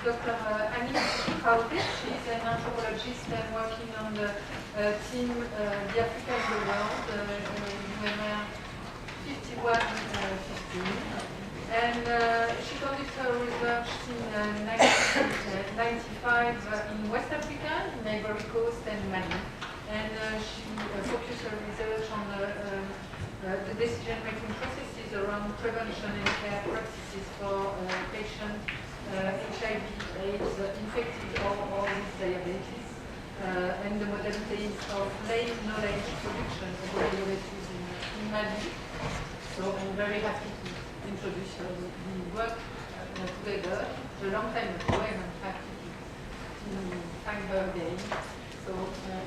Dr. Annie Krautis. She's an anthropologist and working on the team The Africa of the World, UNR 51-15. And she conducts her research in 1995 in West Africa, in Ivory Coast and Mali. And she focused her research on the decision-making processes around prevention and care practices for patients HIV, AIDS, infected or with diabetes, and the modalities of lay knowledge production of innovators in Mali. So I'm very happy to introduce her. We worked together a long time ago, and I'm happy to thank her again. So,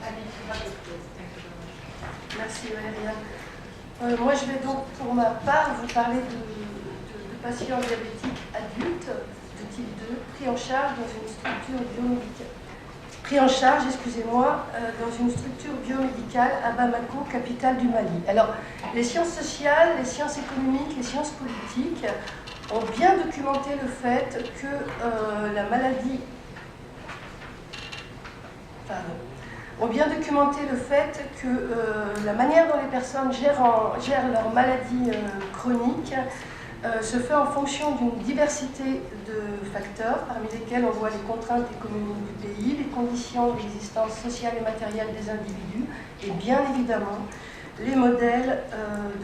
Annie, you have the floor. Thank you very much. Merci Valéria. Moi, je vais donc, pour ma part, vous parler de patients diabétiques adultes de type 2 pris en charge dans une structure biomédicale. Dans une structure biomédicale à Bamako, capitale du Mali. Alors, les sciences sociales, les sciences économiques, les sciences politiques ont bien documenté le fait que la manière dont les personnes gèrent leur maladie chronique se fait en fonction d'une diversité de facteurs, parmi lesquels on voit les contraintes économiques du pays, les conditions d'existence sociale et matérielle des individus, et bien évidemment les modèles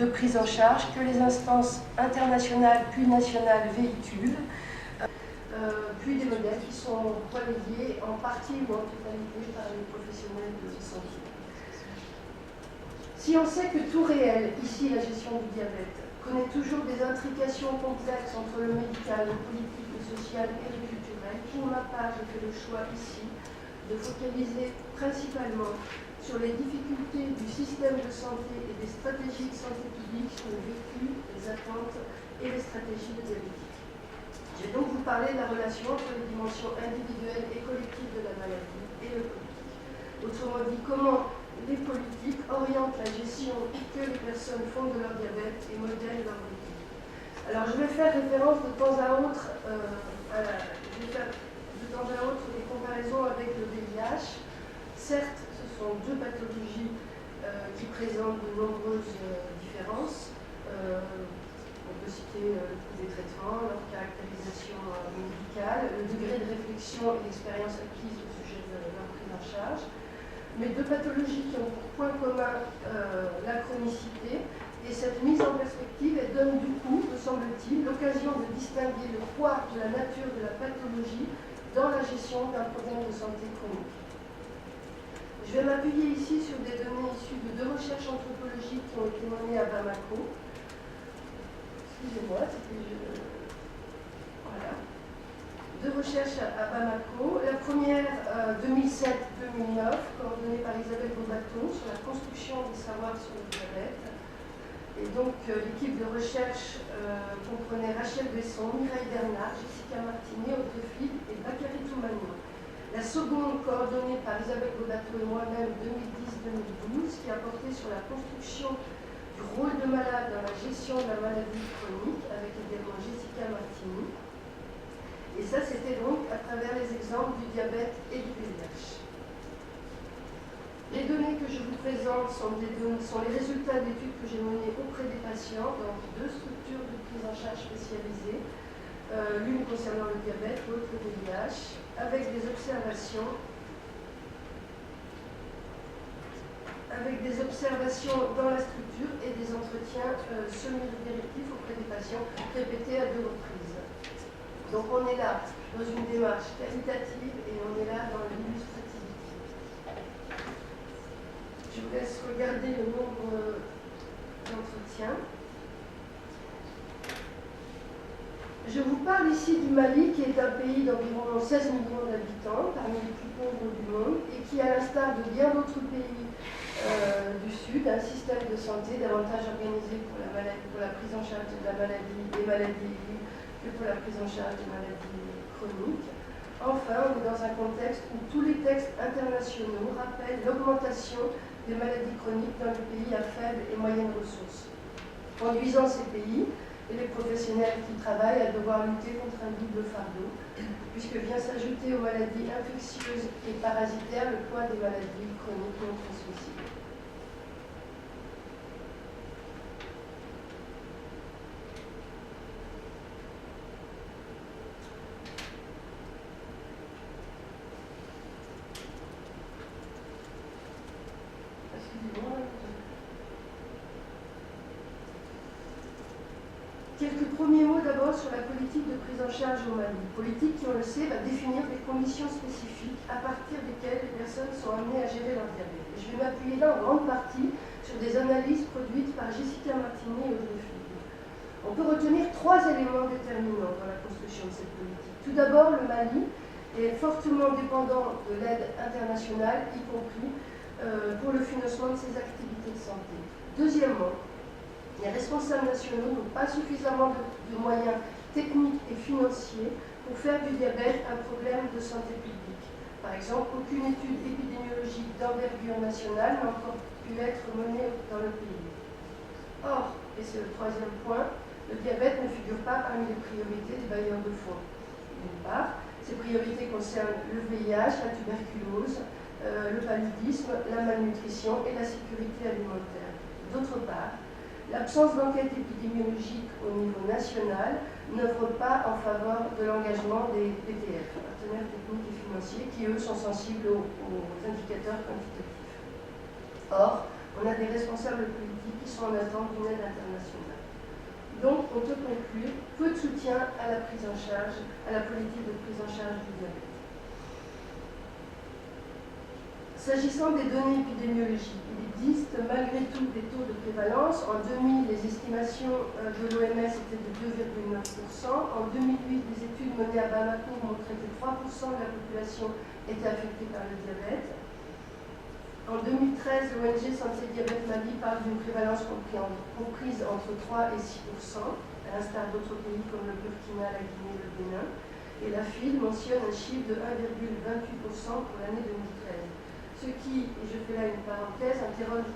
de prise en charge que les instances internationales puis nationales véhiculent, puis des modèles qui sont relayés en partie ou en totalité par les professionnels de santé. Si on sait que tout réel, ici la gestion du diabète, connaît toujours des intrications complexes entre le médical, le politique, le social et le culturel, pour ma part, j'ai fait le choix ici de focaliser principalement sur les difficultés du système de santé et des stratégies de santé publique sur le vécu, les attentes et les stratégies de diabétique. Je vais donc vous parler de la relation entre les dimensions individuelles et collectives de la maladie et le politique. Autrement dit, comment les politiques orientent la gestion que les personnes font de leur diabète et modèlent leur vécu. Alors je vais faire référence de temps à autre des comparaisons avec le VIH. Certes, ce sont deux pathologies qui présentent de nombreuses différences. On peut citer le coût des traitements, leur caractérisation médicale, le degré de réflexion et l'expérience acquise au sujet de leur prise en charge. Mais deux pathologies qui ont pour point commun la chronicité, et cette mise en perspective, elle donne du coup, me semble-t-il, l'occasion de distinguer le poids de la nature de la pathologie dans la gestion d'un problème de santé chronique. Je vais m'appuyer ici sur des données issues de deux recherches anthropologiques qui ont été menées à Bamako. Excusez-moi, voilà. Deux recherches à Bamako. La première, 2007-2009, coordonnée par Isabelle Beaubaton, sur la construction des savoirs sur le diabète. Et donc, l'équipe de recherche comprenait Rachel Besson, Mireille Bernard, Jessica Martini, Audrey Philippe et Bakary Toumani. La seconde, coordonnée par Isabelle Beaubaton et moi-même, 2010-2012, qui a porté sur la construction du rôle de malade dans la gestion de la maladie chronique, avec également Jessica Martini. Et ça, c'était donc à travers les exemples du diabète et du VIH. Les données que je vous présente sont les résultats d'études que j'ai menées auprès des patients dans deux structures de prise en charge spécialisées, l'une concernant le diabète, l'autre le VIH, avec des observations dans la structure et des entretiens semi-directifs auprès des patients répétés à 2 reprises. Donc on est là dans une démarche qualitative et on est là dans l'illustrativité. Je vous laisse regarder le nombre d'entretiens. Je vous parle ici du Mali, qui est un pays d'environ 16 millions d'habitants, parmi les plus pauvres du monde, et qui, à l'instar de bien d'autres pays du Sud, a un système de santé davantage organisé pour la prise en charge de des maladies aiguës que pour la prise en charge des maladies chroniques. Enfin, on est dans un contexte où tous les textes internationaux rappellent l'augmentation des maladies chroniques dans les pays à faibles et moyennes ressources, conduisant ces pays et les professionnels qui travaillent à devoir lutter contre un double fardeau, puisque vient s'ajouter aux maladies infectieuses et parasitaires le poids des maladies chroniques non transmissibles. Quelques premiers mots d'abord sur la politique de prise en charge au Mali. Politique qui, on le sait, va définir des conditions spécifiques à partir desquelles les personnes sont amenées à gérer leur diabète. Et je vais m'appuyer là en grande partie sur des analyses produites par Jessica Martini et Audrey Philippe. On peut retenir 3 éléments déterminants dans la construction de cette politique. Tout d'abord, le Mali est fortement dépendant de l'aide internationale, y compris pour le financement de ses activités de santé. Deuxièmement, les responsables nationaux n'ont pas suffisamment de moyens techniques et financiers pour faire du diabète un problème de santé publique. Par exemple, aucune étude épidémiologique d'envergure nationale n'a encore pu être menée dans le pays. Or, et c'est le troisième point, le diabète ne figure pas parmi les priorités des bailleurs de fonds. D'une part, ces priorités concernent le VIH, la tuberculose, le paludisme, la malnutrition et la sécurité alimentaire. D'autre part, l'absence d'enquête épidémiologique au niveau national n'œuvre pas en faveur de l'engagement des PTF, partenaires techniques et financiers, qui eux sont sensibles aux indicateurs quantitatifs. Or, on a des responsables politiques qui sont en attente d'une aide internationale. Donc, on peut conclure peu de soutien à la prise en charge, à la politique de prise en charge du diabète. S'agissant des données épidémiologiques, il existe malgré tout des taux de prévalence. En 2000, les estimations de l'OMS étaient de 2,9%. En 2008, des études menées à Bamako montraient que 3% de la population était affectée par le diabète. En 2013, l'ONG Santé Diabète Mali parle d'une prévalence comprise entre 3 et 6%, à l'instar d'autres pays comme le Burkina, la Guinée et le Bénin. Et la FIL mentionne un chiffre de 1,28% pour l'année 2013. Ce qui, et je fais là une parenthèse, interroge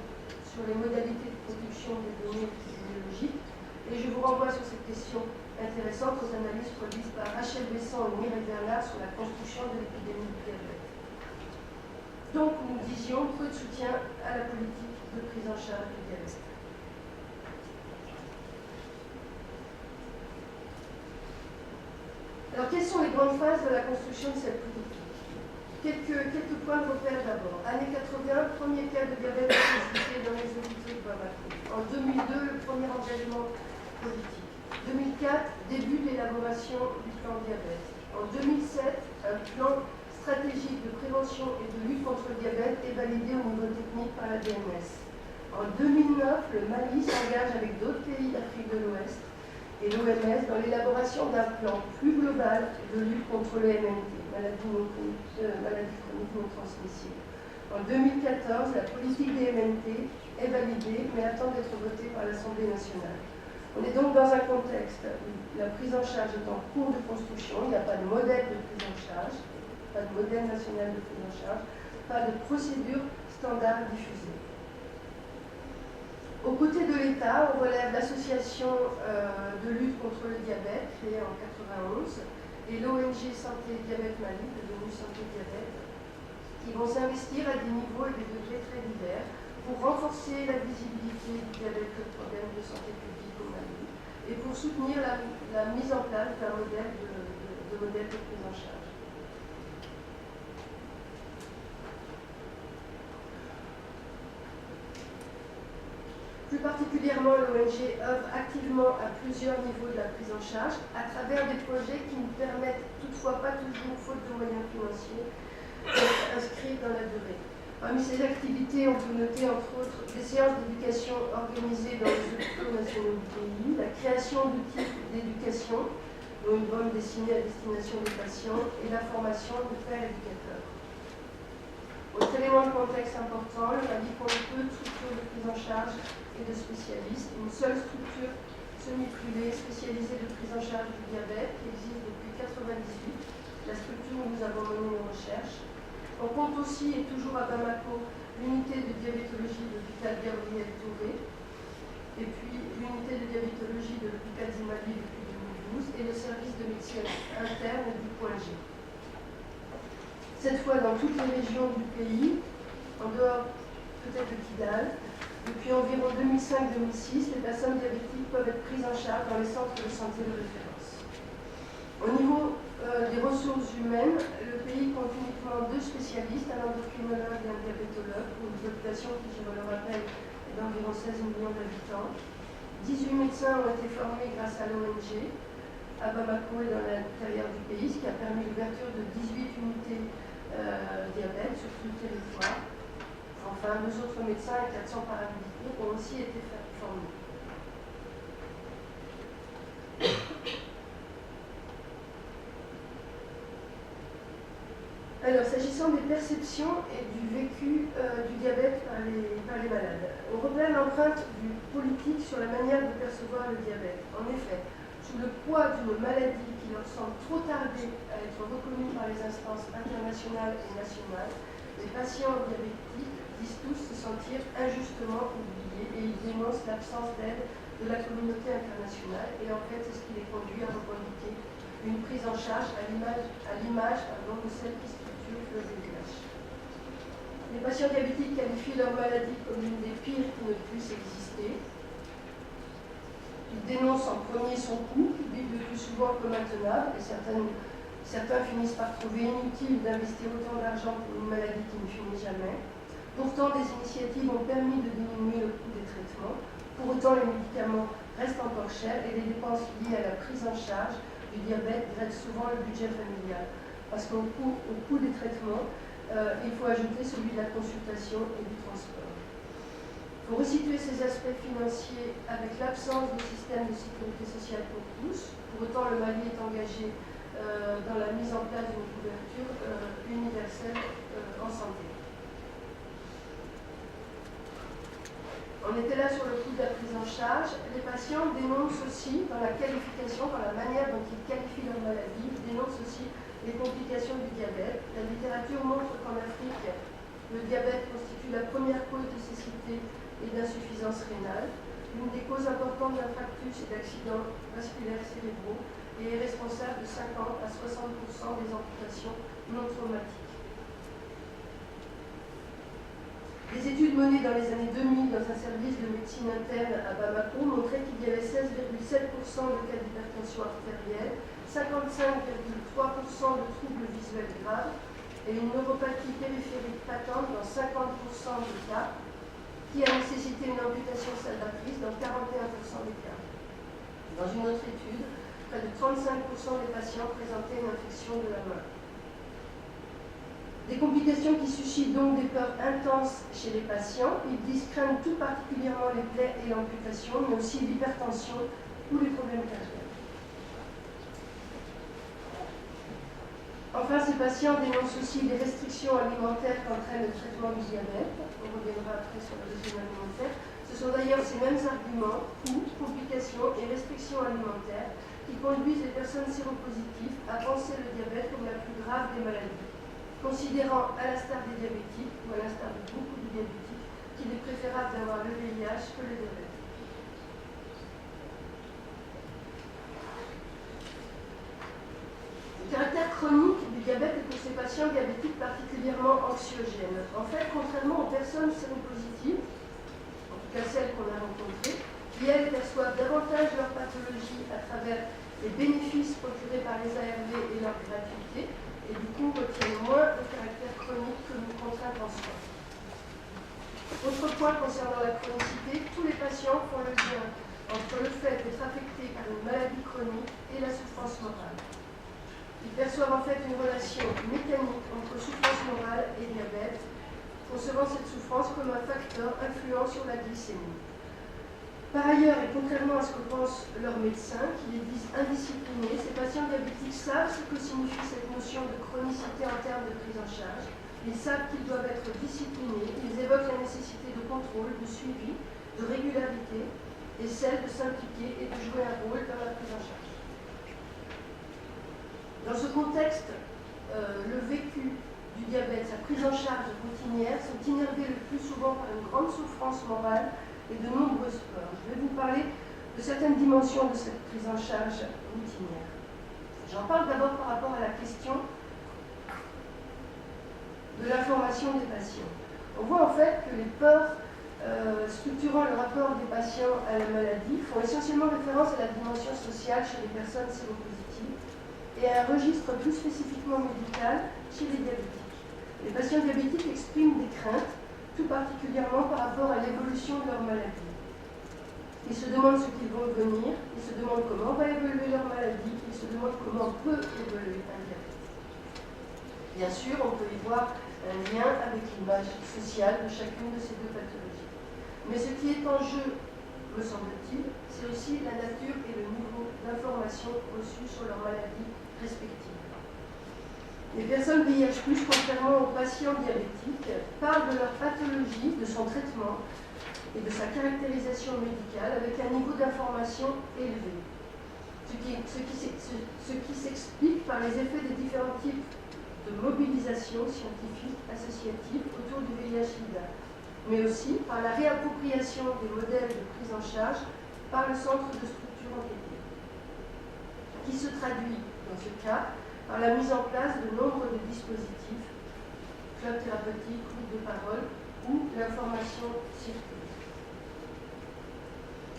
sur les modalités de production des données épidémiologiques. Et je vous renvoie sur cette question intéressante aux analyses produites par Rachel Besson et Mireille Bernard sur la construction de l'épidémie du diabète. Donc, nous disions peu de soutien à la politique de prise en charge du diabète. Alors, quelles sont les grandes phases de la construction de cette politique ? Quelques points de repère d'abord. Années 80, premier cas de diabète diagnostiqué dans les hôpitaux de Bamako. En 2002, le premier engagement politique. 2004, début de l'élaboration du plan diabète. En 2007, un plan stratégique de prévention et de lutte contre le diabète est validé au niveau technique par la DMS. En 2009, le Mali s'engage avec d'autres pays d'Afrique de l'Ouest et l'OMS dans l'élaboration d'un plan plus global de lutte contre le MNT, maladie chronique non transmissible. En 2014, la politique des MNT est validée, mais attend d'être votée par l'Assemblée nationale. On est donc dans un contexte où la prise en charge est en cours de construction, il n'y a pas de modèle de prise en charge, pas de modèle national de prise en charge, pas de procédure standard diffusée. Aux côtés de l'État, on relève l'association de lutte contre le diabète, créée en 1991, et l'ONG Santé Diabète Mali, devenue Santé Diabète, qui vont s'investir à des niveaux et des degrés très divers pour renforcer la visibilité du diabète comme problème de santé publique au Mali et pour soutenir la mise en place d'un modèle de prise en charge. Plus particulièrement, l'ONG œuvre activement à plusieurs niveaux de la prise en charge à travers des projets qui nous permettent, toutefois pas toujours, faute de moyens financiers, d'être inscrits dans la durée. Parmi ces activités, on peut noter entre autres des séances d'éducation organisées dans les hôpitaux nationaux du pays, la création d'outils d'éducation, dont une bande dessinée à destination des patients, et la formation de pères éducateurs. Autre élément de contexte important, le Mali compte peu de structures de prise en charge et de spécialistes. Une seule structure semi-privée spécialisée de prise en charge du diabète qui existe depuis 1998, la structure où nous avons mené nos recherches. On compte aussi, et toujours à Bamako, l'unité de diabétologie de l'hôpital Gabriel Touré. et puis l'unité de diabétologie de l'hôpital d'Imali depuis 2012 et le service de médecine interne du point G. Cette fois dans toutes les régions du pays, en dehors peut-être de Kidal, depuis environ 2005-2006, les personnes diabétiques peuvent être prises en charge dans les centres de santé de référence. Au niveau des ressources humaines, le pays compte uniquement 2 spécialistes, un endocrinologue et un diabétologue, pour une population qui, je vous le rappelle, est d'environ 16 millions d'habitants. 18 médecins ont été formés grâce à l'ONG à Bamako et dans l'intérieur du pays, ce qui a permis l'ouverture de 18 unités diabète sur tout le territoire. Enfin, 2 autres médecins et 400 paramédicaux ont aussi été formés. Alors, s'agissant des perceptions et du vécu du diabète par les malades, on repère l'empreinte du politique sur la manière de percevoir le diabète. En effet, sous le poids d'une maladie qui leur semble trop tardée à être reconnue par les instances internationales et nationales, les patients diabétiques disent tous se sentir injustement oubliés et ils dénoncent l'absence d'aide de la communauté internationale et en fait c'est ce qui les conduit à revendiquer une prise en charge à l'image de celle qui structure le VIH. Les patients diabétiques qualifient leur maladie comme l'une des pires qui ne puisse exister. Ils dénoncent en premier son coût, public le plus souvent comme intenable, et certains finissent par trouver inutile d'investir autant d'argent pour une maladie qui ne finit jamais. Pourtant, des initiatives ont permis de diminuer le coût des traitements. Pour autant, les médicaments restent encore chers et les dépenses liées à la prise en charge du diabète grèvent souvent le budget familial. Parce qu'au coût des traitements, il faut ajouter celui de la consultation et du transport. Pour resituer ces aspects financiers avec l'absence de système de sécurité sociale pour tous, pour autant le Mali est engagé dans la mise en place d'une couverture universelle en santé. On était là sur le coût de la prise en charge. Les patients dénoncent aussi, dans la qualification, dans la manière dont ils qualifient leur maladie, ils dénoncent aussi les complications du diabète. La littérature montre qu'en Afrique, le diabète constitue la première cause de cécité et d'insuffisance rénale, l'une des causes importantes d'infarctus et d'accidents vasculaires cérébraux, et est responsable de 50 à 60% des amputations non traumatiques. Des études menées dans les années 2000 dans un service de médecine interne à Bamako montraient qu'il y avait 16,7% de cas d'hypertension artérielle, 55,3% de troubles visuels graves et une neuropathie périphérique patente dans 50% des cas, qui a nécessité une amputation salvatrice dans 41% des cas. Dans une autre étude, près de 35% des patients présentaient une infection de la main. Des complications qui suscitent donc des peurs intenses chez les patients. Ils disent craindre tout particulièrement les plaies et l'amputation, mais aussi l'hypertension ou les problèmes cardiaques. Enfin, ces patients dénoncent aussi les restrictions alimentaires qu'entraîne le traitement du diabète. On reviendra après sur le régime alimentaire. Ce sont d'ailleurs ces mêmes arguments, coûts, complications et restrictions alimentaires, qui conduisent les personnes séropositives à penser le diabète comme la plus grave des maladies, considérant, à l'instar des diabétiques, ou à l'instar de beaucoup de diabétiques, qu'il est préférable d'avoir le VIH que le diabète. Le caractère chronique du diabète est pour ces patients diabétiques particulièrement anxiogène. En fait, contrairement aux personnes séropositives, en tout cas celles qu'on a rencontrées, qui elles perçoivent davantage leur pathologie à travers les bénéfices procurés par les ARV et leur gratuité, et du coup retiennent moins le caractère chronique que nous contrainte en soi. Autre point concernant la chronicité, tous les patients font le lien entre le fait d'être affecté par une maladie chronique et la souffrance morale. Ils perçoivent en fait une relation mécanique entre souffrance morale et diabète, concevant cette souffrance comme un facteur influent sur la glycémie. Par ailleurs, et contrairement à ce que pensent leurs médecins, qui les disent indisciplinés, ces patients diabétiques savent ce que signifie cette notion de chronicité en termes de prise en charge. Ils savent qu'ils doivent être disciplinés, ils évoquent la nécessité de contrôle, de suivi, de régularité, et celle de s'impliquer et de jouer un rôle dans la prise en charge. Dans ce contexte, le vécu du diabète, sa prise en charge routinière, sont innervés le plus souvent par une grande souffrance morale et de nombreuses peurs. Je vais vous parler de certaines dimensions de cette prise en charge routinière. J'en parle d'abord par rapport à la question de l'information des patients. On voit en fait que les peurs structurant le rapport des patients à la maladie font essentiellement référence à la dimension sociale chez les personnes séropositives et à un registre plus spécifiquement médical chez les diabétiques. Les patients diabétiques expriment des craintes, tout particulièrement par rapport à l'évolution de leur maladie. Ils se demandent ce qu'ils vont devenir, ils se demandent comment va évoluer leur maladie, ils se demandent comment peut évoluer un diabète. Bien sûr, on peut y voir un lien avec l'image sociale de chacune de ces deux pathologies. Mais ce qui est en jeu, me semble-t-il, c'est aussi la nature et le niveau d'information reçues sur leur maladie respective. Les personnes VIH+, contrairement aux patients diabétiques, parlent de leur pathologie, de son traitement et de sa caractérisation médicale avec un niveau d'information élevé. Ce qui s'explique par les effets des différents types de mobilisation scientifique associative autour du VIH-Sida, mais aussi par la réappropriation des modèles de prise en charge par le centre de structure enquêtée, qui se traduit, dans ce cas, par la mise en place de nombre de dispositifs, clubs thérapeutiques, groupes de parole, où l'information circule.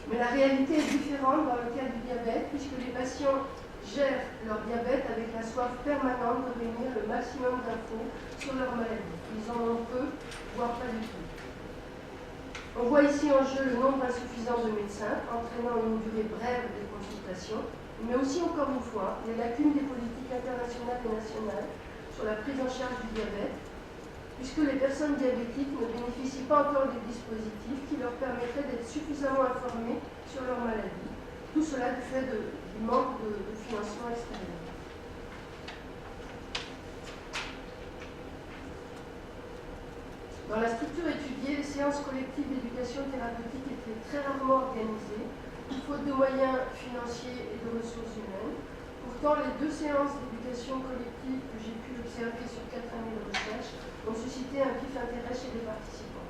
Mais la réalité est différente dans le cas du diabète, puisque les patients gèrent leur diabète avec la soif permanente de réunir le maximum d'infos sur leur maladie. Ils en ont peu, voire pas du tout. On voit ici en jeu le nombre insuffisant de médecins, entraînant une durée brève des consultations, mais aussi, encore une fois, les lacunes des politiques internationales et nationales sur la prise en charge du diabète, puisque les personnes diabétiques ne bénéficient pas encore des dispositifs qui leur permettraient d'être suffisamment informées sur leur maladie. Tout cela du fait du manque de financement extérieur. Dans la structure étudiée, les séances collectives d'éducation thérapeutique étaient très rarement organisées, faute de moyens financiers et de ressources humaines. Pourtant, les 2 séances d'éducation collective que j'ai pu observer sur 4 années de recherche ont suscité un vif intérêt chez les participants.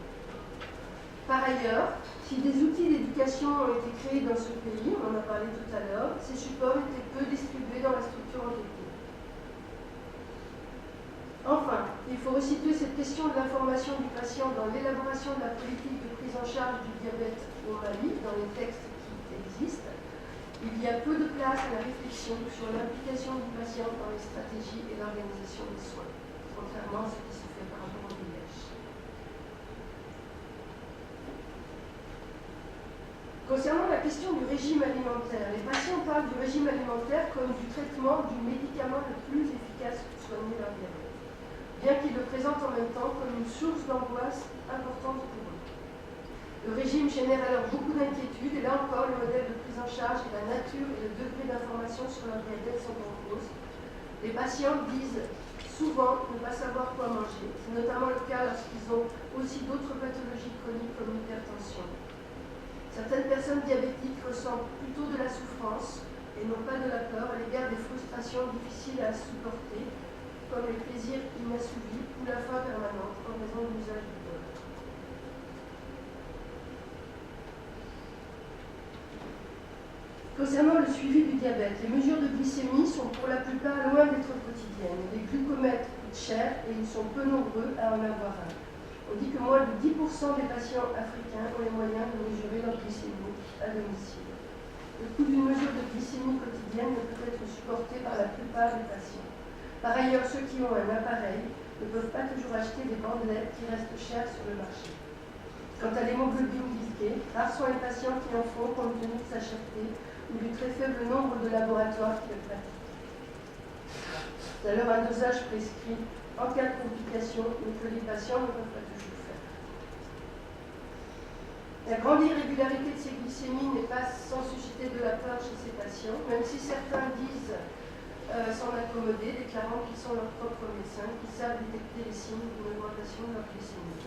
Par ailleurs, si des outils d'éducation ont été créés dans ce pays, on en a parlé tout à l'heure, ces supports étaient peu distribués dans la structure enquêtée. Enfin, il faut resituer cette question de l'information du patient dans l'élaboration de la politique de prise en charge du diabète au Mali, dans les textes qui existent. Il y a peu de place à la réflexion sur l'implication du patient dans les stratégies et l'organisation des soins, contrairement à ce qui se fait par rapport au VIH. Concernant la question du régime alimentaire, les patients parlent du régime alimentaire comme du traitement du médicament le plus efficace pour soigner leur diabète, bien qu'il le présente en même temps comme une source d'angoisse importante pour eux. Le régime génère alors beaucoup d'inquiétudes et là encore, le modèle de prise en charge et la nature et le degré d'information sur leur diabète sont en cause. Les patients disent souvent ne pas savoir quoi manger. C'est notamment le cas lorsqu'ils ont aussi d'autres pathologies chroniques comme l'hypertension. Certaines personnes diabétiques ressentent plutôt de la souffrance et non pas de la peur à l'égard des frustrations difficiles à supporter, comme les plaisirs inassouvis ou la faim permanente en raison de l'usage du beurre. Concernant le suivi du diabète, les mesures de glycémie sont pour la plupart loin d'être quotidiennes. Les glucomètres coûtent cher et ils sont peu nombreux à en avoir un. On dit que moins de 10% des patients africains ont les moyens de mesurer leur glycémie à domicile. Le coût d'une mesure de glycémie quotidienne ne peut être supporté par la plupart des patients. Par ailleurs, ceux qui ont un appareil ne peuvent pas toujours acheter des bandelettes qui restent chères sur le marché. Quant à l'hémoglobine glyquée, rares sont les patients qui en font compte tenu de sa cherté ou du très faible nombre de laboratoires qui le pratiquent. C'est alors un dosage prescrit en cas de complication, mais que les patients ne peuvent pas toujours faire. La grande irrégularité de ces glycémies n'est pas sans susciter de la peur chez ces patients, même si certains disent s'en accommoder, déclarant qu'ils sont leurs propres médecins, qui savent détecter les signes d'une augmentation de leur glycémie.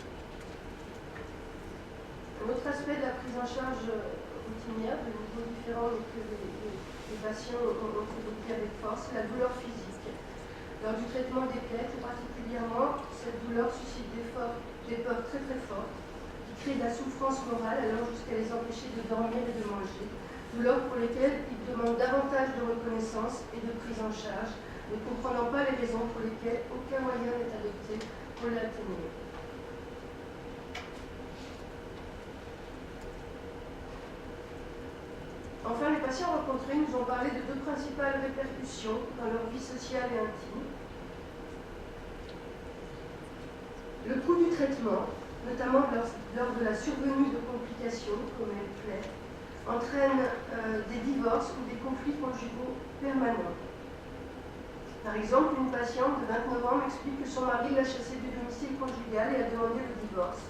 Un autre aspect de la prise en charge routinière, de niveaux différents mais que les patients ont évoqué avec force, c'est la douleur physique. Lors du traitement des plaies, tout particulièrement, cette douleur suscite des peurs très très fortes, qui créent de la souffrance morale allant jusqu'à les empêcher de dormir et de manger, douleurs pour lesquelles ils demandent davantage de reconnaissance et de prise en charge, ne comprenant pas les raisons pour lesquelles aucun moyen n'est adopté pour l'atténuer. Enfin, les patients rencontrés nous ont parlé de deux principales répercussions dans leur vie sociale et intime. Le coût du traitement, notamment lors de la survenue de complications, comme elle plaît, entraîne des divorces ou des conflits conjugaux permanents. Par exemple, une patiente de 29 ans m'explique que son mari l'a chassée du domicile conjugal et a demandé le divorce.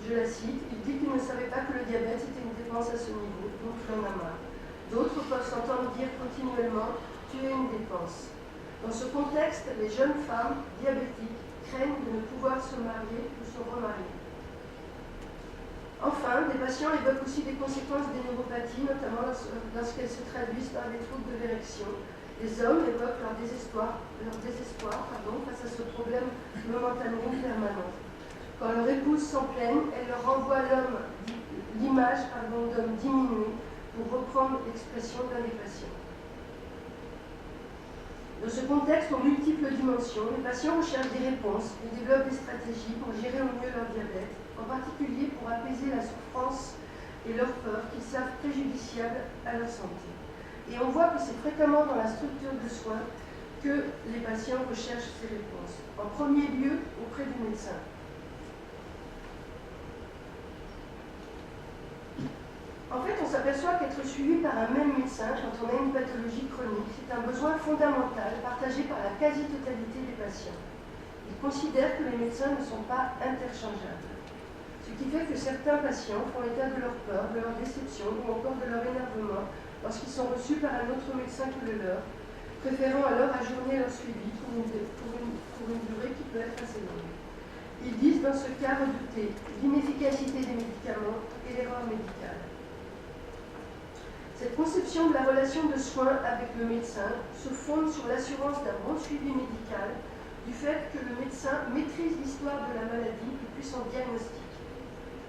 Je la cite, il dit qu'il ne savait pas que le diabète était une dépense à ce niveau, donc il en a marre. D'autres peuvent s'entendre dire continuellement « tu es une dépense ». Dans ce contexte, les jeunes femmes diabétiques craignent de ne pouvoir se marier ou se remarier. Enfin, des patients évoquent aussi des conséquences des neuropathies, notamment lorsqu'elles se traduisent par des troubles de l'érection. Les hommes évoquent leur désespoir face à ce problème momentané ou permanent. Quand leur épouse s'en plaigne, elle leur renvoie l'image d'homme diminué, pour reprendre l'expression d'un des patients. Dans ce contexte aux multiples dimensions, les patients recherchent des réponses et développent des stratégies pour gérer au mieux leur diabète, en particulier pour apaiser la souffrance et leurs peurs qu'ils savent préjudiciables à leur santé. Et on voit que c'est fréquemment dans la structure de soins que les patients recherchent ces réponses. En premier lieu, auprès du médecin. En fait, on s'aperçoit qu'être suivi par un même médecin quand on a une pathologie chronique, c'est un besoin fondamental partagé par la quasi-totalité des patients. Ils considèrent que les médecins ne sont pas interchangeables. Ce qui fait que certains patients font état de leur peur, de leur déception ou encore de leur énervement lorsqu'ils sont reçus par un autre médecin que le leur, préférant alors ajourner leur suivi pour une durée qui peut être assez longue. Ils disent dans ce cas redouter l'inefficacité des médicaments et l'erreur médicale. Cette conception de la relation de soins avec le médecin se fonde sur l'assurance d'un bon suivi médical, du fait que le médecin maîtrise l'histoire de la maladie depuis son diagnostic.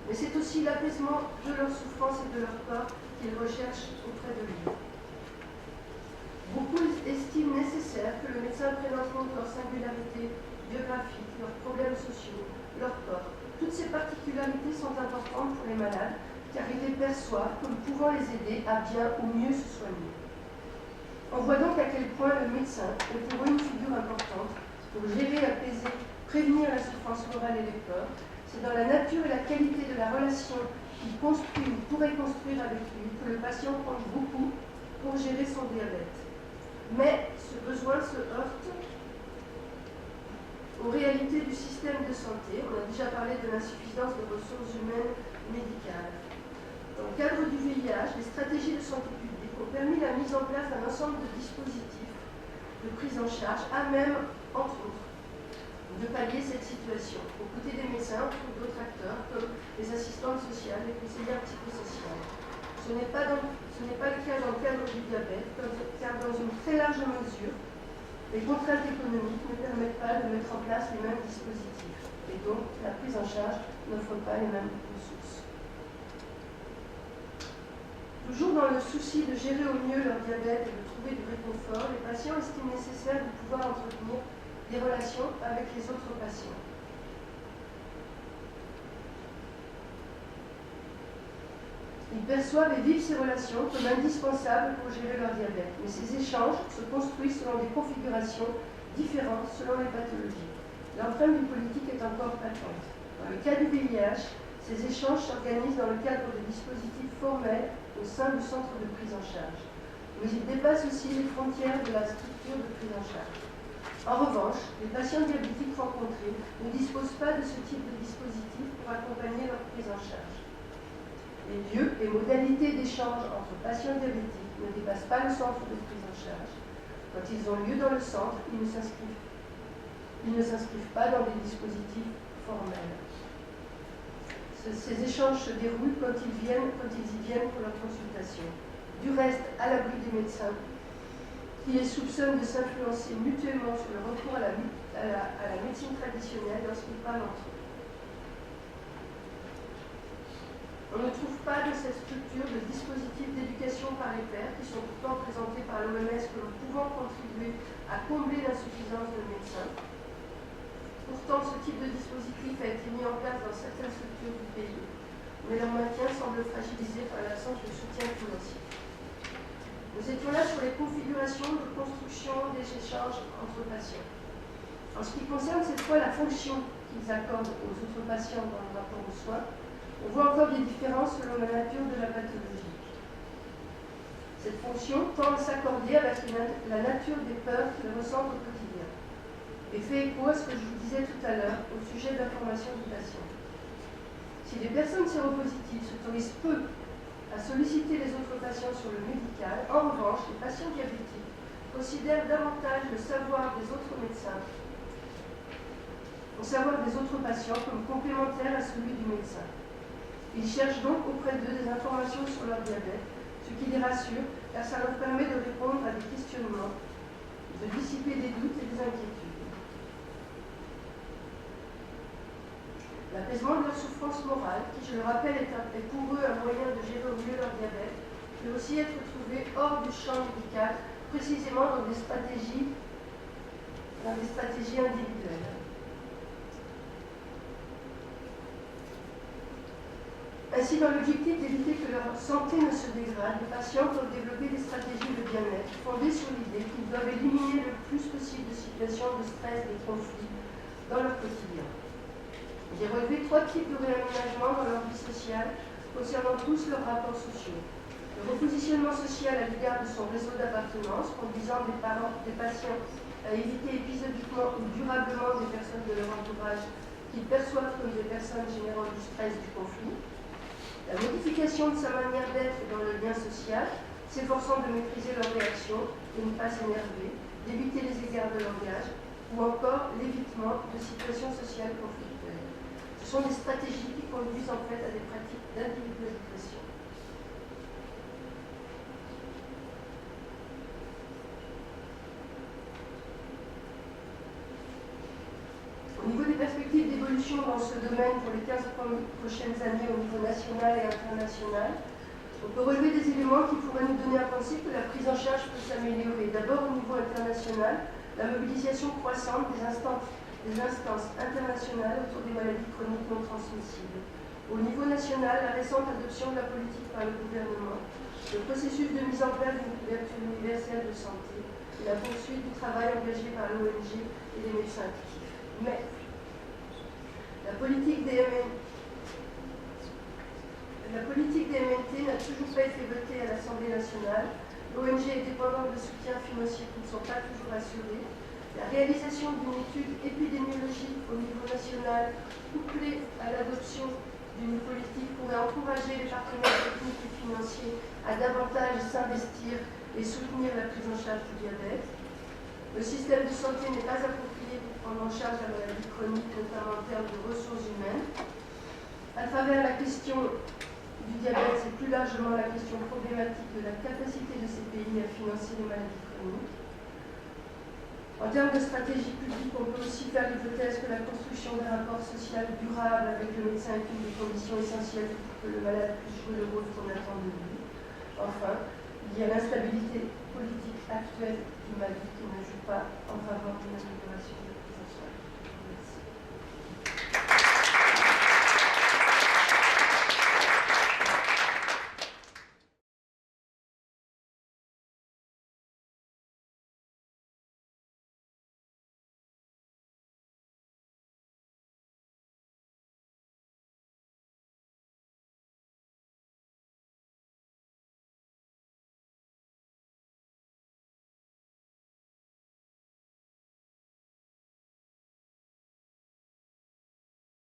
Mais c'est aussi l'apaisement de leur souffrance et de leur peur qu'ils recherchent auprès de lui. Beaucoup estiment nécessaire que le médecin prenne en compte leurs singularités biographiques, leurs problèmes sociaux, leurs peurs. Toutes ces particularités sont importantes pour les malades, car ils les perçoivent comme pouvant les aider à bien ou mieux se soigner. On voit donc à quel point le médecin est pour eux une figure importante pour gérer, apaiser, prévenir la souffrance morale et les peurs. C'est dans la nature et la qualité de la relation qu'il construit ou pourrait construire avec lui que le patient compte beaucoup pour gérer son diabète. Mais ce besoin se heurte aux réalités du système de santé. On a déjà parlé de l'insuffisance de ressources humaines médicales. Dans le cadre du VIH, les stratégies de santé publique ont permis la mise en place d'un ensemble de dispositifs de prise en charge à même, entre autres, de pallier cette situation. Aux côtés des médecins, on trouve d'autres acteurs comme les assistantes sociales, les conseillères psychosociales. Ce n'est pas le cas dans le cadre du diabète, car dans une très large mesure, les contraintes économiques ne permettent pas de mettre en place les mêmes dispositifs. Et donc, la prise en charge n'offre pas les mêmes ressources. Toujours dans le souci de gérer au mieux leur diabète et de trouver du réconfort, les patients estiment nécessaire de pouvoir entretenir des relations avec les autres patients. Ils perçoivent et vivent ces relations comme indispensables pour gérer leur diabète, mais ces échanges se construisent selon des configurations différentes selon les pathologies. L'empreinte du politique est encore patente. Dans le cas du VIH, ces échanges s'organisent dans le cadre de dispositifs formels au sein du centre de prise en charge. Mais ils dépassent aussi les frontières de la structure de prise en charge. En revanche, les patients diabétiques rencontrés ne disposent pas de ce type de dispositif pour accompagner leur prise en charge. Les lieux et modalités d'échange entre patients diabétiques ne dépassent pas le centre de prise en charge. Quand ils ont lieu dans le centre, ils ne s'inscrivent pas dans des dispositifs formels. Ces échanges se déroulent quand ils y viennent pour leur consultation. Du reste, à l'abri des médecins, qui les soupçonnent de s'influencer mutuellement sur le recours à la médecine traditionnelle lorsqu'ils parlent entre eux. On ne trouve pas dans cette structure de dispositifs d'éducation par les pairs qui sont pourtant présentés par l'OMS comme pouvant contribuer à combler l'insuffisance de médecins. Pourtant, ce type de dispositif a été mis en place dans certaines structures du pays, mais leur maintien semble fragilisé par l'absence de soutien financier. Nous étions là sur les configurations de construction des échanges entre patients. En ce qui concerne cette fois la fonction qu'ils accordent aux autres patients dans le rapport aux soins, on voit encore des différences selon la nature de la pathologie. Cette fonction tend à s'accorder avec la nature des peurs qu'ils ressentent au quotidien et fait écho à ce que je vous disais tout à l'heure au sujet de la formation du patient. Si les personnes séropositives s'autorisent peu à solliciter les autres patients sur le médical, en revanche, les patients diabétiques considèrent davantage le savoir des autres médecins, au savoir des autres patients comme complémentaire à celui du médecin. Ils cherchent donc auprès d'eux des informations sur leur diabète, ce qui les rassure, car ça leur permet de répondre à des questionnements, de dissiper des doutes et des inquiétudes. L'apaisement de leur souffrance morale, qui, je le rappelle, est pour eux un moyen de gérer au mieux leur diabète, peut aussi être trouvé hors du champ médical, précisément dans des stratégies individuelles. Ainsi, dans l'objectif d'éviter que leur santé ne se dégrade, les patients peuvent développer des stratégies de bien-être fondées sur l'idée qu'ils doivent éliminer le plus possible de situations de stress et de conflits dans leur quotidien. J'ai relevé 3 types de réaménagement dans leur vie sociale, concernant tous leurs rapports sociaux. Le repositionnement social à l'égard de son réseau d'appartenance, conduisant des patients à éviter épisodiquement ou durablement des personnes de leur entourage qu'ils perçoivent comme des personnes générant du stress et du conflit. La modification de sa manière d'être dans le lien social, s'efforçant de maîtriser leurs réactions, de ne pas s'énerver, d'éviter les égards de langage, ou encore l'évitement de situations sociales conflictuelles. Ce sont des stratégies qui conduisent en fait à des pratiques d'individualisation. Au niveau des perspectives d'évolution dans ce domaine pour les 15 prochaines années au niveau national et international, on peut relever des éléments qui pourraient nous donner à penser que la prise en charge peut s'améliorer. D'abord au niveau international, la mobilisation croissante des instances internationales autour des maladies chroniques non transmissibles. Au niveau national, la récente adoption de la politique par le gouvernement, le processus de mise en place d'une couverture universelle de santé et la poursuite du travail engagé par l'ONG et les médecins actifs. Mais la politique des MNT n'a toujours pas été votée à l'Assemblée nationale. L'ONG est dépendante de soutiens financiers qui ne sont pas toujours assurés. La réalisation d'une étude épidémiologique au niveau national, couplée à l'adoption d'une politique, pourrait encourager les partenaires techniques et financiers à davantage s'investir et soutenir la prise en charge du diabète. Le système de santé n'est pas approprié pour prendre en charge la maladie chronique, notamment en termes de ressources humaines. À travers la question du diabète, c'est plus largement la question problématique de la capacité de ces pays à financer les maladies chroniques. En termes de stratégie publique, on peut aussi faire l'hypothèse que la construction d'un rapport social durable avec le médecin est une des conditions essentielles pour que le malade puisse jouer le rôle qu'on attend de lui. Enfin, il y a l'instabilité politique actuelle du Mali qui ne joue pas en faveur d'une amélioration de la prise en charge. Merci.